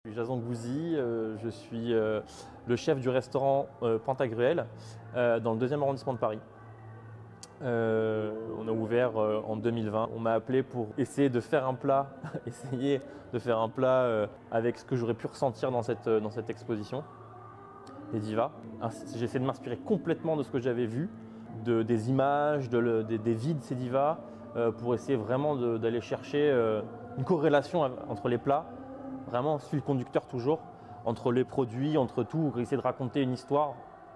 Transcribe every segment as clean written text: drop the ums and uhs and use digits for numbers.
Je suis Jason Gouzy, je suis le chef du restaurant Pantagruel dans le 2e arrondissement de Paris. On a ouvert en 2020. On m'a appelé pour essayer de faire un plat, avec ce que j'aurais pu ressentir dans cette exposition des divas. J'ai essayé de m'inspirer complètement de ce que j'avais vu, des images, des vies de ces divas, pour essayer vraiment d'aller chercher une corrélation entre les plats. Vraiment fil conducteur toujours, entre les produits, entre tout, essayer de raconter une histoire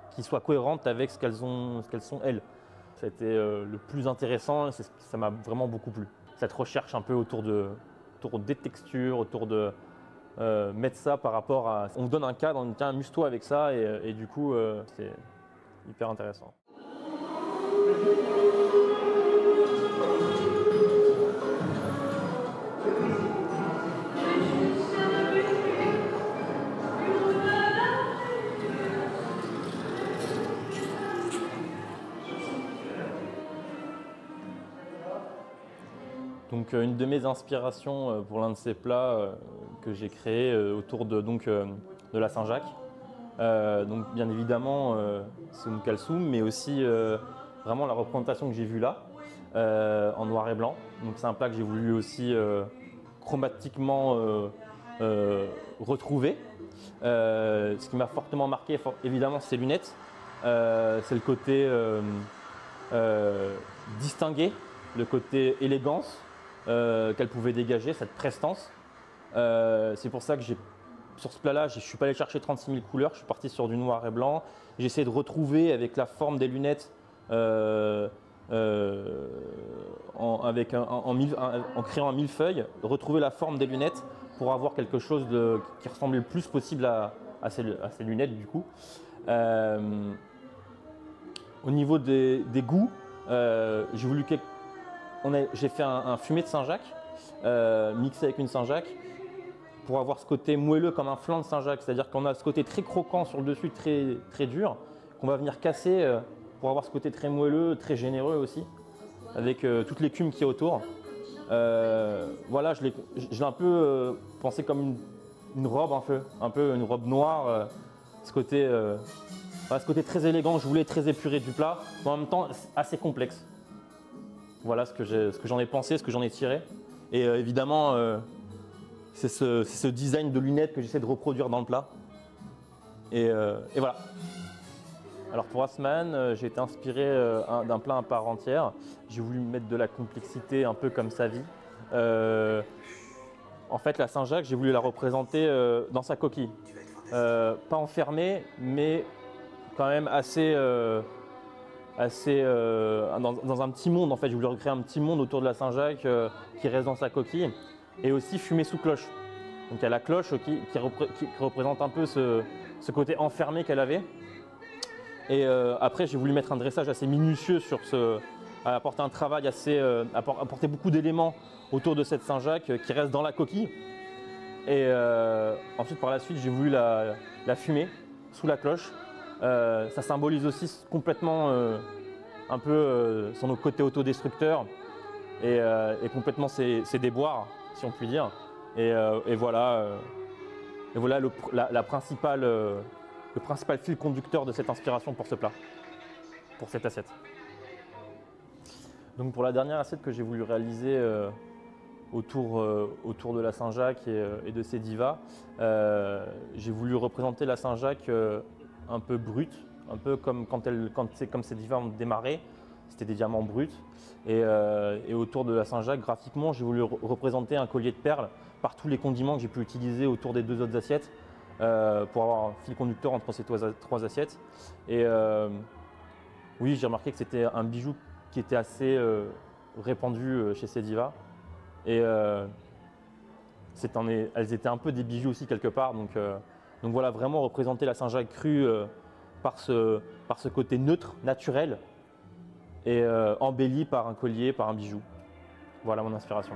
qui soit cohérente avec ce qu'elles sont elles. Ça a été le plus intéressant, ça m'a vraiment beaucoup plu. Cette recherche un peu autour des textures, autour de mettre ça par rapport à… On vous donne un cadre, on dit tiens amuse-toi avec ça et du coup c'est hyper intéressant. Donc, une de mes inspirations pour l'un de ces plats que j'ai créé autour de la Saint-Jacques. Donc bien évidemment c'est une kalsoum, mais aussi vraiment la représentation que j'ai vue là en noir et blanc. Donc c'est un plat que j'ai voulu aussi chromatiquement retrouver. Ce qui m'a fortement marqué évidemment c'est ses lunettes, c'est le côté distingué, le côté élégance qu'elle pouvait dégager, cette prestance. C'est pour ça que sur ce plat-là, je ne suis pas allé chercher 36 000 couleurs, je suis parti sur du noir et blanc. J'ai essayé de retrouver avec la forme des lunettes, en créant un millefeuille, retrouver la forme des lunettes pour avoir quelque chose qui ressemblait le plus possible à ces lunettes du coup. Au niveau des goûts, j'ai fait un fumé de Saint-Jacques mixé avec une Saint-Jacques pour avoir ce côté moelleux comme un flan de Saint-Jacques, c'est-à-dire qu'on a ce côté très croquant sur le dessus, très, très dur, qu'on va venir casser pour avoir ce côté très moelleux, très généreux aussi, avec toute l'écume qui est autour. Voilà, je l'ai un peu pensé comme une robe, un peu une robe noire, ce côté très élégant, je voulais très épuré du plat, mais en même temps assez complexe. Voilà ce que j'en ai pensé, ce que j'en ai tiré. Et évidemment, c'est ce design de lunettes que j'essaie de reproduire dans le plat. Et voilà. Alors pour Haussmann, j'ai été inspiré d'un plat à part entière. J'ai voulu mettre de la complexité un peu comme sa vie. En fait, la Saint-Jacques, j'ai voulu la représenter dans sa coquille. Pas enfermée, mais quand même assez dans un petit monde. En fait, je voulais recréer un petit monde autour de la Saint-Jacques qui reste dans sa coquille. Et aussi fumé sous cloche. Donc il y a la cloche qui représente un peu ce côté enfermé qu'elle avait. Et après j'ai voulu mettre un dressage assez minutieux apporter un travail apporter beaucoup d'éléments autour de cette Saint-Jacques qui reste dans la coquille. Et ensuite par la suite j'ai voulu la fumer sous la cloche. Ça symbolise aussi complètement un peu son côté autodestructeur et complètement ses déboires, si on peut dire. Et voilà, le principal fil conducteur de cette inspiration pour ce plat, pour cette assiette. Donc pour la dernière assiette que j'ai voulu réaliser autour de la Saint-Jacques et de ses divas, j'ai voulu représenter la Saint-Jacques un peu brute, un peu comme comme ces divas ont démarré. C'était des diamants bruts. Et autour de la Saint-Jacques, graphiquement, j'ai voulu représenter un collier de perles par tous les condiments que j'ai pu utiliser autour des 2 autres assiettes pour avoir un fil conducteur entre ces 3 assiettes. Et oui, j'ai remarqué que c'était un bijou qui était assez répandu chez ces divas. Et elles étaient un peu des bijoux aussi quelque part. Donc voilà, vraiment représenter la Saint-Jacques crue par ce côté neutre, naturel, et embelli par un collier, par un bijou. Voilà mon inspiration.